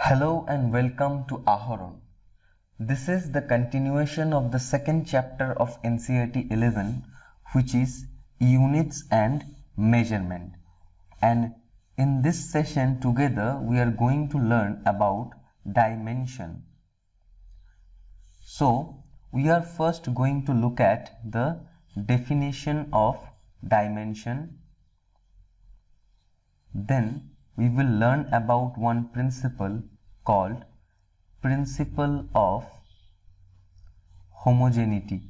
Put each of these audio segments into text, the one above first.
Hello and welcome to Aharon. This is the continuation of the second chapter of NCERT 11, which is Units and Measurement. And in this session together we are going to learn about dimension. So we are first going to look at the definition of dimension. Then we will learn about one principle called principle of homogeneity.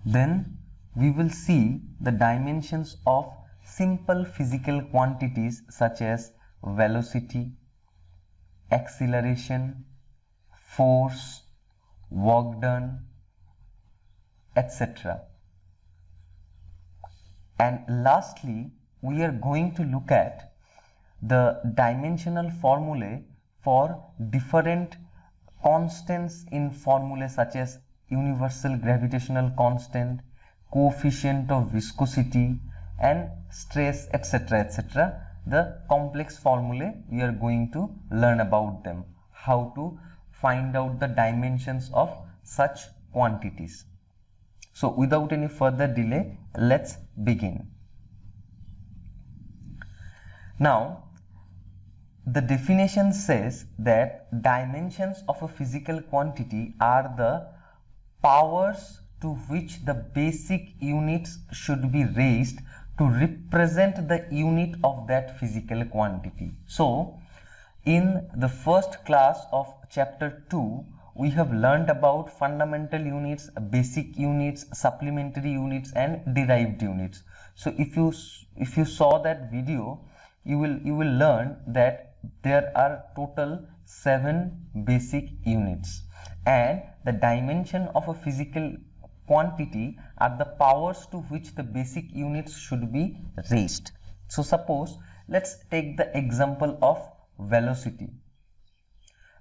Then we will see the dimensions of simple physical quantities such as velocity, acceleration, force, work done, etc. And lastly, we are going to look at the dimensional formulae for different constants in formulae such as universal gravitational constant, coefficient of viscosity and stress, etc., etc. The complex formulae, we are going to learn about them, how to find out the dimensions of such quantities. So without any further delay, let's begin. Now, the definition says that dimensions of a physical quantity are the powers to which the basic units should be raised to represent the unit of that physical quantity. So, in the first class of chapter 2, we have learned about fundamental units, basic units, supplementary units and derived units. So if you saw that video, you will learn that there are total 7 basic units, and the dimension of a physical quantity are the powers to which the basic units should be raised. So suppose let's take the example of velocity.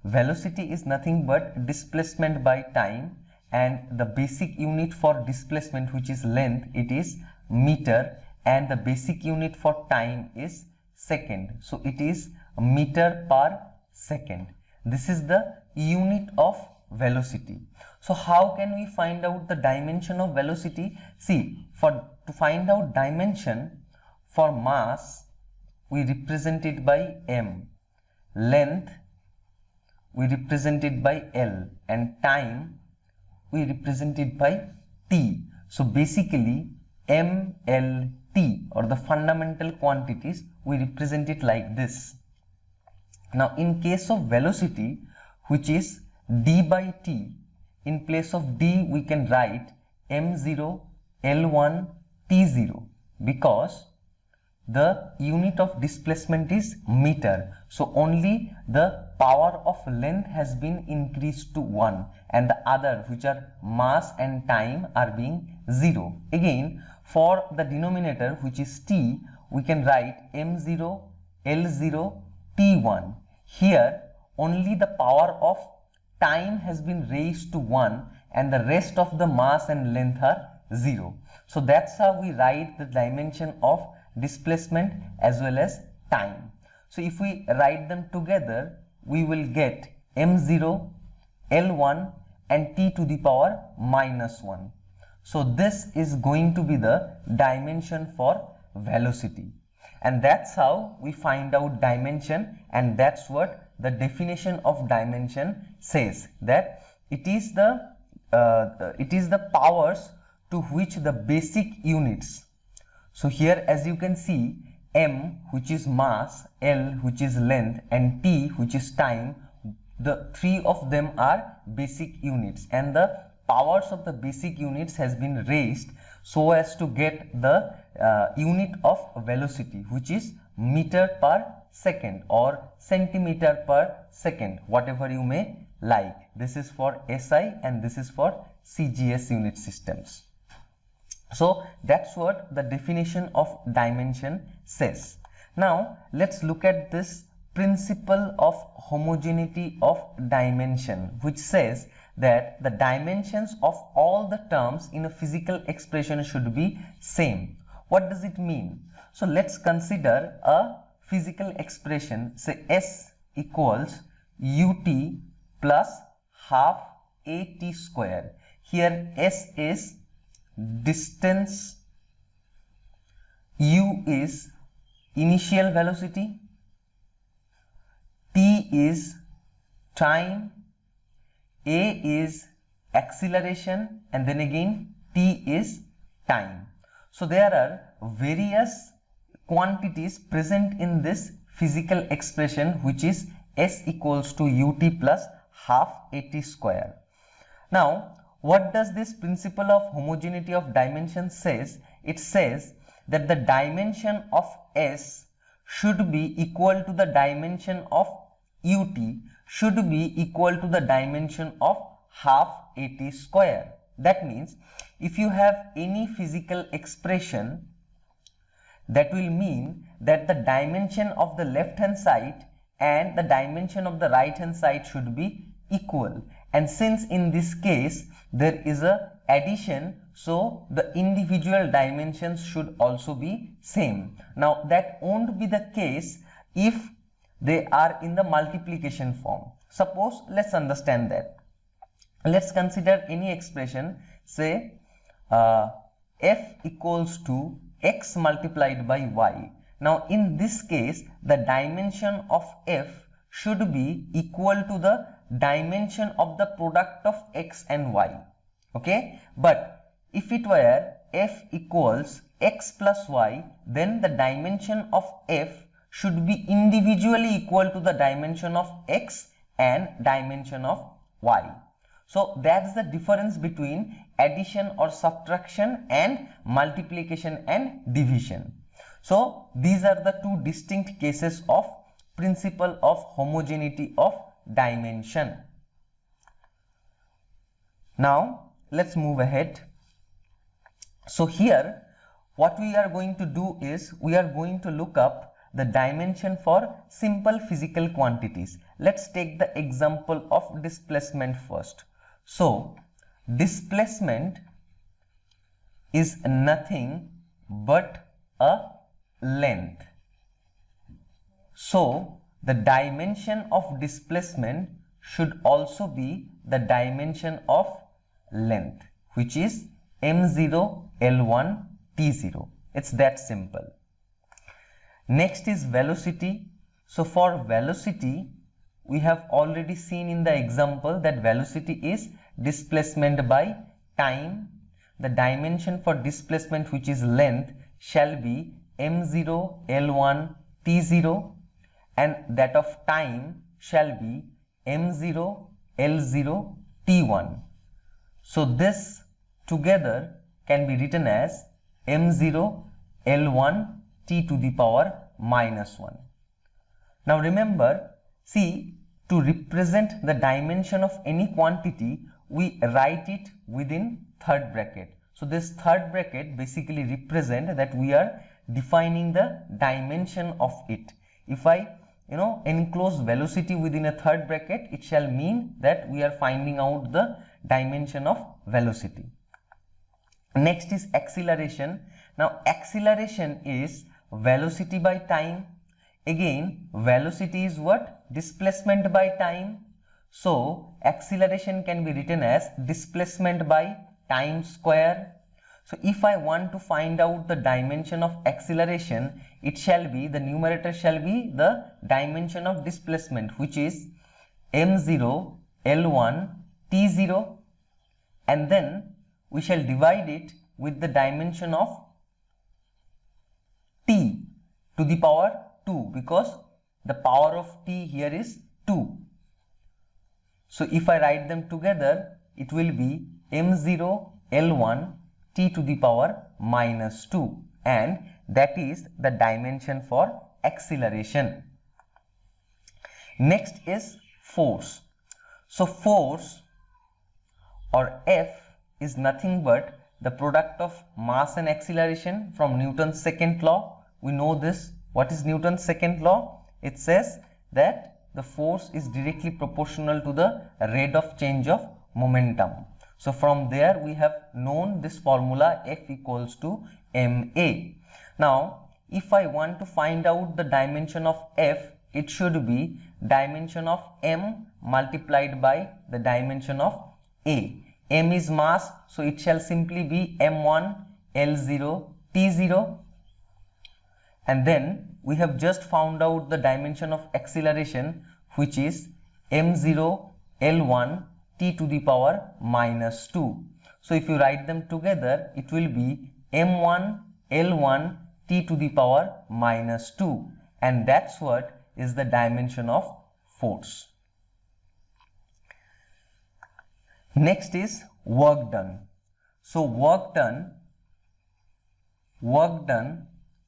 Velocity is nothing but displacement by time, and the basic unit for displacement, which is length, it is meter, and the basic unit for time is second. So it is meter per second. This is the unit of velocity. So how can we find out the dimension of velocity? See, to find out dimension for mass, we represent it by m, length we represent it by L, and time we represent it by T. So basically MLT, or the fundamental quantities, we represent it like this. Now in case of velocity, which is d by t, in place of d we can write m0 L1 T0, because the unit of displacement is meter. So only the power of length has been increased to 1, and the other, which are mass and time, are being 0. Again, for the denominator, which is t, we can write m0 L0 T1. Here only the power of time has been raised to 1, and the rest of the mass and length are 0. So that's how we write the dimension of displacement as well as time. So if we write them together, we will get m0 L1 and t to the power minus 1. So this is going to be the dimension for velocity, and that's how we find out dimension, and that's what the definition of dimension says, that it is the powers to which the basic units. So here, as you can see, m, which is mass, L, which is length, and t, which is time, the three of them are basic units, and the powers of the basic units has been raised so as to get the unit of velocity, which is meter per second or centimeter per second, whatever you may like. This is for SI and this is for CGS unit systems. So that's what the definition of dimension says. Now let's look at this principle of homogeneity of dimension, which says that the dimensions of all the terms in a physical expression should be same. What does it mean? So let's consider a physical expression, say S equals ut plus half at square. Here S is distance, u is initial velocity, t is time, a is acceleration, and then again t is time. So there are various quantities present in this physical expression, which is S equals to ut plus half at square. Now, what does this principle of homogeneity of dimension says? It says that the dimension of S should be equal to the dimension of ut should be equal to the dimension of half at square. That means if you have any physical expression, that will mean that the dimension of the left hand side and the dimension of the right hand side should be equal. And since in this case there is a addition, so the individual dimensions should also be same. Now that won't be the case if they are in the multiplication form. Suppose, let's understand that. Let's consider any expression, say f equals to x multiplied by y. Now in this case the dimension of f should be equal to the dimension of the product of x and y. Okay, but if it were f equals x plus y, then the dimension of f should be individually equal to the dimension of x and dimension of y. So that's the difference between addition or subtraction and multiplication and division. So these are the two distinct cases of principle of homogeneity of dimension. Now let's move ahead. So here what we are going to do is we are going to look up the dimension for simple physical quantities. Let's take the example of displacement first. So displacement is nothing but a length. So the dimension of displacement should also be the dimension of length, which is m0, l1, t0. It's that simple. Next is velocity. So for velocity, we have already seen in the example that velocity is displacement by time. The dimension for displacement, which is length, shall be m0, l1, t0, and that of time shall be m0, l0, t1. So this together can be written as m0, l1, t to the power minus 1. Now remember, see, to represent the dimension of any quantity, we write it within third bracket. So this third bracket basically represent that we are defining the dimension of it. If I enclose velocity within a third bracket, it shall mean that we are finding out the dimension of velocity. Next is acceleration. Now acceleration is velocity by time. Again, velocity is what? Displacement by time. So acceleration can be written as displacement by time square. So if I want to find out the dimension of acceleration, it shall be, the numerator shall be the dimension of displacement, which is m0, l1, t0, and then we shall divide it with the dimension of t to the power 2, because the power of t here is 2. So if I write them together, it will be m0, l1, t to the power minus 2, and that is the dimension for acceleration. Next is force. So force or F is nothing but the product of mass and acceleration from Newton's second law. We know this. What is Newton's second law? It says that the force is directly proportional to the rate of change of momentum. So from there we have known this formula, F equals to ma. Now if I want to find out the dimension of F, it should be dimension of m multiplied by the dimension of A. M is mass, so it shall simply be m1 L0 T0, and then we have just found out the dimension of acceleration, which is m0 L1 T to the power minus 2. So if you write them together, it will be m1 L1 T to the power minus 2, and that's what is the dimension of force. Next is work done. So work done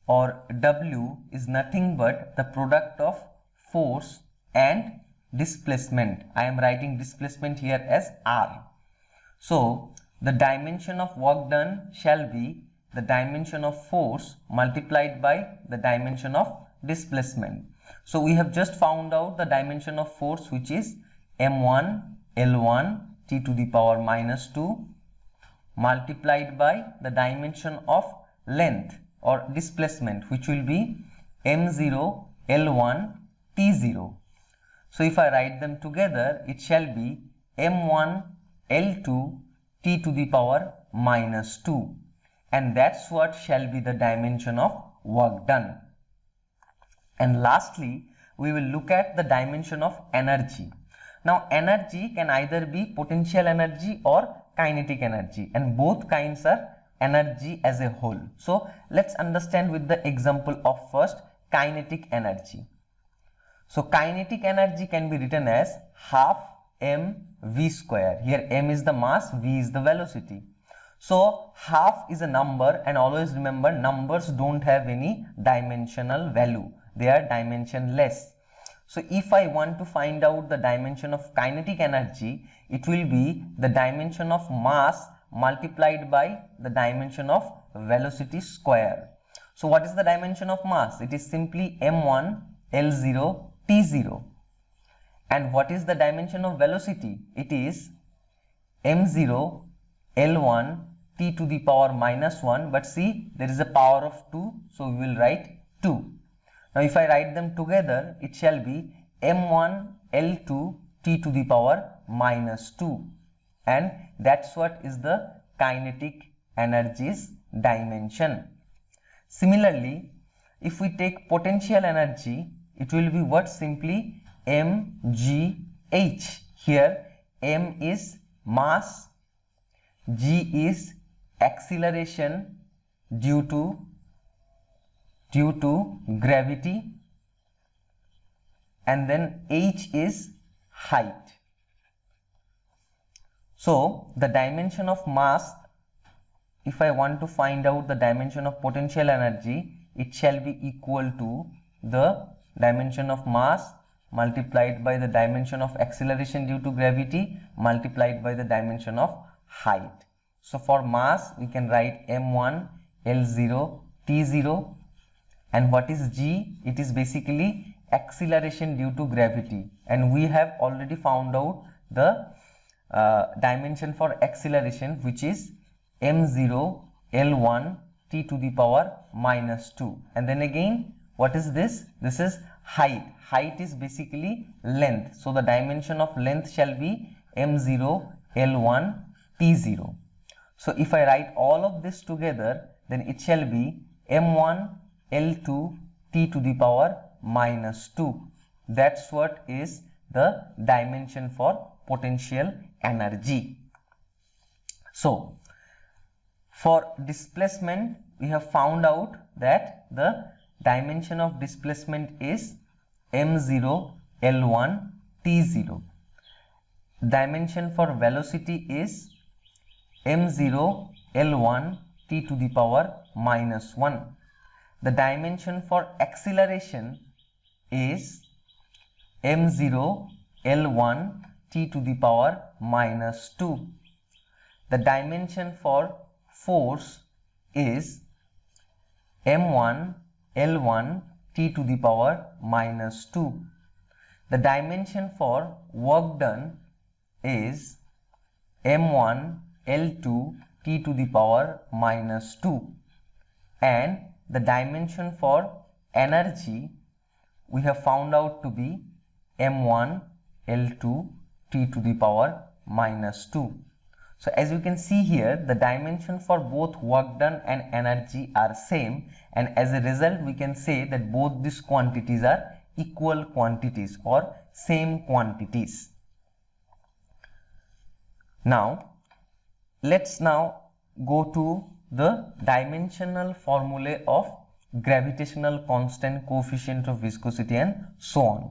or W is nothing but the product of force and displacement. I am writing displacement here as R. So the dimension of work done shall be the dimension of force multiplied by the dimension of displacement. So we have just found out the dimension of force, which is m1 L1 T to the power minus 2 multiplied by the dimension of length or displacement, which will be m0 L1 T0. So if I write them together, it shall be m1 L2 T to the power minus 2, and that's what shall be the dimension of work done. And lastly, we will look at the dimension of energy. Now energy can either be potential energy or kinetic energy, and both kinds are energy as a whole. So let's understand with the example of first kinetic energy. So kinetic energy can be written as half mv square. Here m is the mass, v is the velocity. So half is a number, and always remember numbers don't have any dimensional value. They are dimensionless. So if I want to find out the dimension of kinetic energy, it will be the dimension of mass multiplied by the dimension of velocity square. So what is the dimension of mass? It is simply m1 L0 T0. And what is the dimension of velocity? It is m0 L1 T to the power minus 1, but see, there is a power of 2, so we will write 2. Now if I write them together, it shall be m1 L2 T to the power minus 2, and that's what is the kinetic energy's dimension. Similarly, if we take potential energy, it will be what? Simply mgh. Here m is mass, g is acceleration due to gravity, and then h is height. So the dimension of mass, if I want to find out the dimension of potential energy, it shall be equal to the dimension of mass multiplied by the dimension of acceleration due to gravity multiplied by the dimension of height. So for mass we can write m1 L0 T0, and what is g? It is basically acceleration due to gravity, and we have already found out the dimension for acceleration, which is m0 L1 T to the power minus 2. And then again, what is this? This is height. Height is basically length, so the dimension of length shall be m0 L1 T0. So if I write all of this together, then it shall be m1 L2 T to the power minus 2. That's what is the dimension for potential energy. So for displacement, we have found out that the dimension of displacement is m0 L1 T0. Dimension for velocity is m0 L1 T to the power minus 1. The dimension for acceleration is m0 L1 T to the power minus 2. The dimension for force is m1 L1 T to the power minus 2. the dimension for work done is m1 L2 t to the power minus 2, and the dimension for energy we have found out to be m1 L2 t to the power minus 2. So as you can see here, the dimension for both work done and energy are same, and as a result we can say that both these quantities are equal quantities or same quantities. Now let's now go to the dimensional formulae of gravitational constant, coefficient of viscosity, and so on.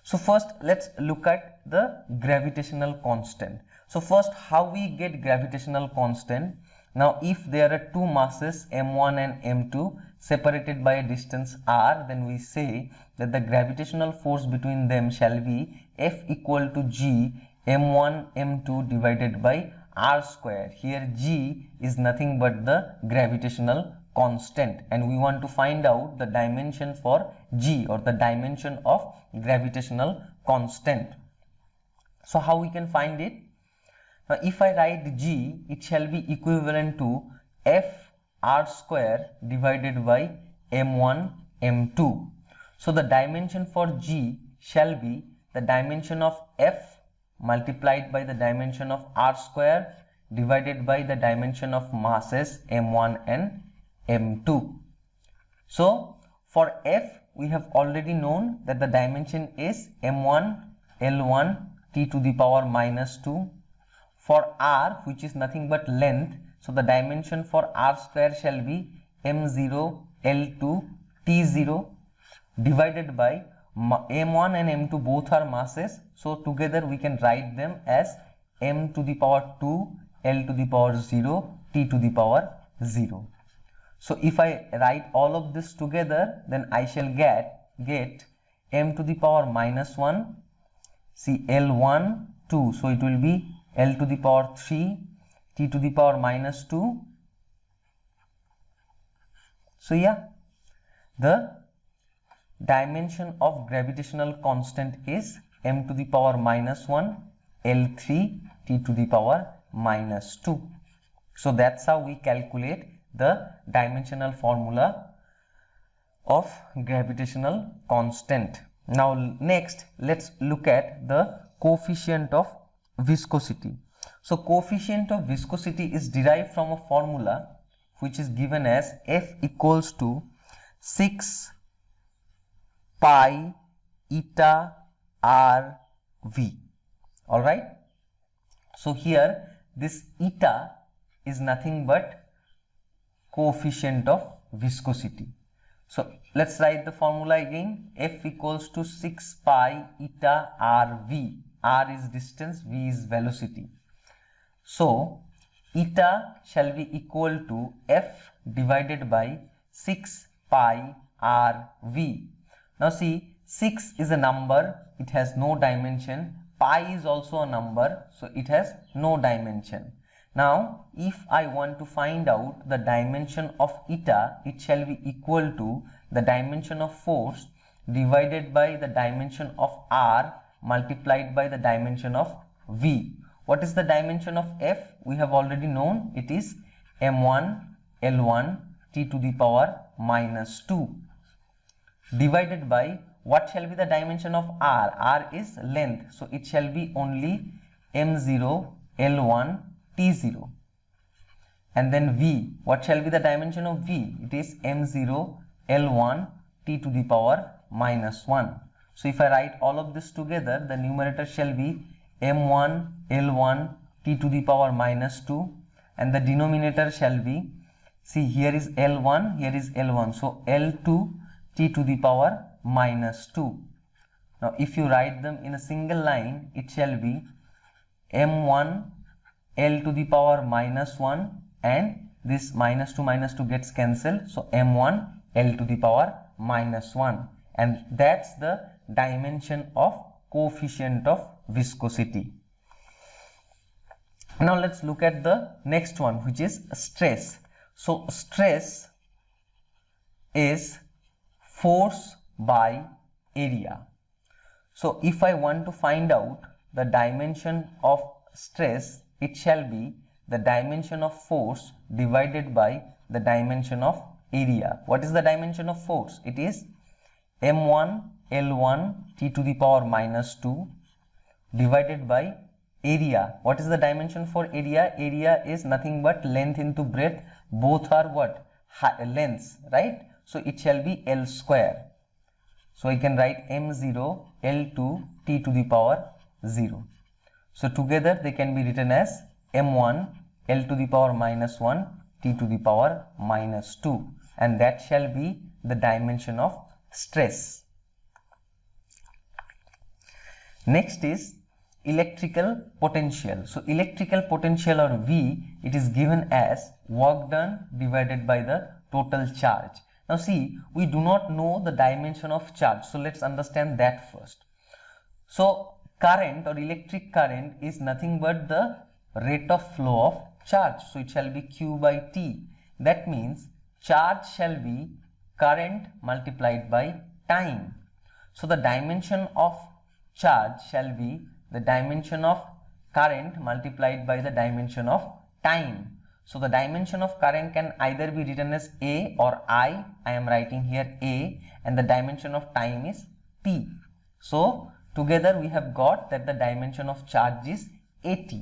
So first let's look at the gravitational constant. So first, how we get gravitational constant? Now if there are two masses m1 and m2 separated by a distance r, then we say that the gravitational force between them shall be F equal to g m1 m2 divided by r square. Here g is nothing but the gravitational constant, and we want to find out the dimension for g, or the dimension of gravitational constant. So how we can find it? Now if I write g, it shall be equivalent to f r square divided by m1 m2. So the dimension for g shall be the dimension of f multiplied by the dimension of r square divided by the dimension of masses m1 and m2. So for f we have already known that the dimension is m1 L1 t to the power minus 2. For r, which is nothing but length, so the dimension for r square shall be m0 L2 t0 divided by m1 and m2 both are masses, so together we can write them as m to the power 2 L to the power 0 t to the power 0. So if I write all of this together, then I shall get m to the power minus 1, see L1 2, so it will be L to the power 3 t to the power minus 2. So yeah, the dimension of gravitational constant is m to the power minus 1 L3 t to the power minus 2. So that's how we calculate the dimensional formula of gravitational constant. Now next, let's look at the coefficient of viscosity. So coefficient of viscosity is derived from a formula which is given as F equals to 6 pi eta r v. All right. So here this eta is nothing but coefficient of viscosity. So let's write the formula again. F equals to 6 pi eta r v. R is distance, v is velocity. So eta shall be equal to F divided by 6 pi r v. Now see, 6 is a number, it has no dimension. Pi is also a number, so it has no dimension. Now if I want to find out the dimension of eta, it shall be equal to the dimension of force divided by the dimension of r multiplied by the dimension of v. What is the dimension of F? We have already known, it is m1 L1 t to the power minus 2 divided by what shall be the dimension of r? R is length, so it shall be only m0 L1 t0, and then v, what shall be the dimension of v? It is m0 L1 t to the power minus 1. So if I write all of this together, the numerator shall be m1 L1 t to the power minus 2, and the denominator shall be, see here is L1, here is L1, so L2 t to the power minus 2. Now if you write them in a single line, it shall be m1 L to the power minus 1, and this minus 2 gets cancelled, so m1 L to the power minus 1, and that's the dimension of coefficient of viscosity. Now let's look at the next one, which is stress. So stress is force by area. So if I want to find out the dimension of stress, it shall be the dimension of force divided by the dimension of area. What is the dimension of force? It is m1 L1 t to the power minus 2 divided by area. What is the dimension for area? Area is nothing but length into breadth. Both are what? Lengths, right? So it shall be L square. So I can write m0 L2 t to the power 0. So together they can be written as m1 L to the power minus 1 t to the power minus 2, and that shall be the dimension of stress. Next is electrical potential. So electrical potential, or V, it is given as work done divided by the total charge. Now see, we do not know the dimension of charge, so let's understand that first. So current or electric current is nothing but the rate of flow of charge, so it shall be Q by T. That means charge shall be current multiplied by time. So the dimension of charge shall be the dimension of current multiplied by the dimension of time. So the dimension of current can either be written as A or I. I am writing here A, and the dimension of time is T. So together we have got that the dimension of charge is AT.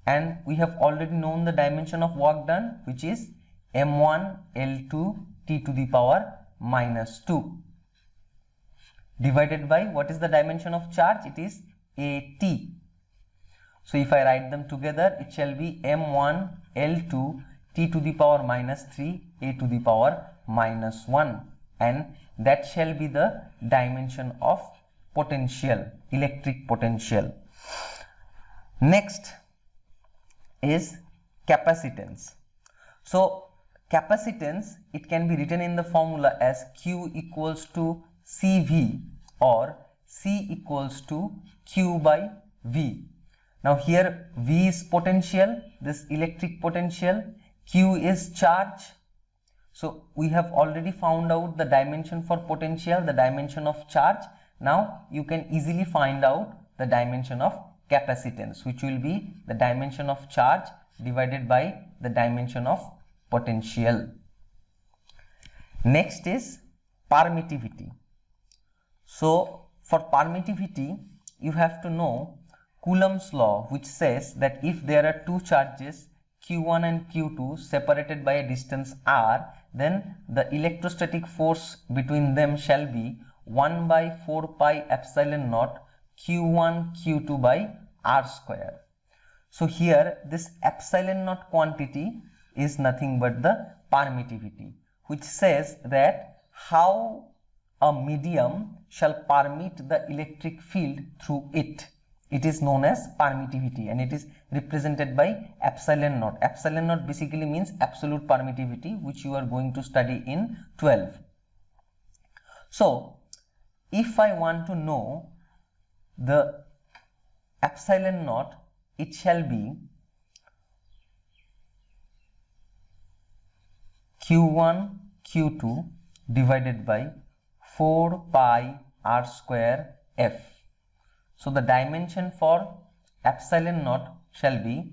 And we have already known the dimension of work done, which is m1 L2 t to the power minus 2 divided by what is the dimension of charge? It is AT. So if I write them together, it shall be m1 L2 t to the power minus 3 a to the power minus 1, and that shall be the dimension of potential, electric potential. Next is capacitance. So capacitance, it can be written in the formula as Q equals to CV or C equals to Q by V. Now here V is potential, this electric potential, Q is charge. So we have already found out the dimension for potential, the dimension of charge. Now you can easily find out the dimension of capacitance, which will be the dimension of charge divided by the dimension of potential. Next is permittivity. So for permittivity, you have to know Coulomb's law, which says that if there are two charges Q1 and Q2 separated by a distance r, then the electrostatic force between them shall be 1 by 4 pi epsilon naught Q1 Q2 by r square. So here this epsilon naught quantity is nothing but the permittivity, which says that how a medium shall permit the electric field through it. It is known as permittivity, and it is represented by epsilon naught. Epsilon naught basically means absolute permittivity, which you are going to study in 12. So if I want to know the epsilon naught, it shall be Q1 Q2 divided by 4 pi r square f. So the dimension for epsilon naught shall be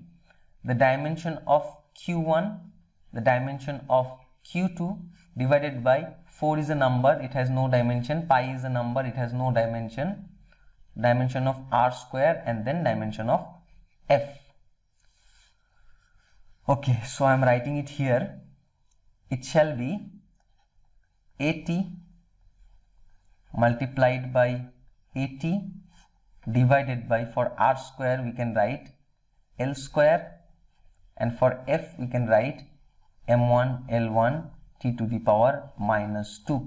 the dimension of Q1, the dimension of Q2 divided by 4 is a number, it has no dimension, pi is a number, it has no dimension, dimension of r square, and then dimension of f. Okay, so I am writing it here. It shall be AT multiplied by AT divided by, for r square we can write L square, and for f we can write m1 L1 t to the power minus 2.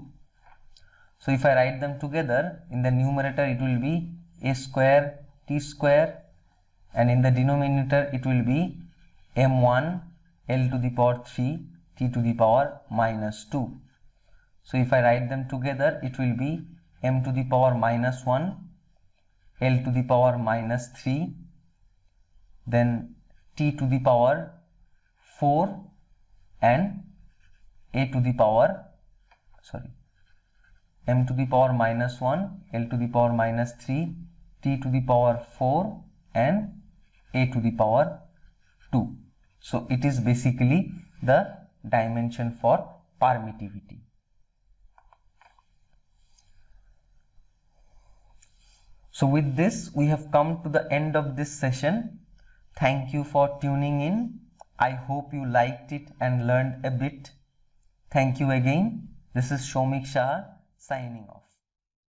So if I write them together, in the numerator it will be a square t square, and in the denominator it will be m1 L to the power 3 t to the power minus 2. So if I write them together, it will be m to the power minus 1 L to the power minus 3, then t to the power 4 and a to the power m to the power minus 1, l to the power minus 3, t to the power 4 and a to the power 2. So it is basically the dimension for permittivity. So with this, we have come to the end of this session. Thank you for tuning in. I hope you liked it and learned a bit. Thank you again. This is Shomik Shah signing off.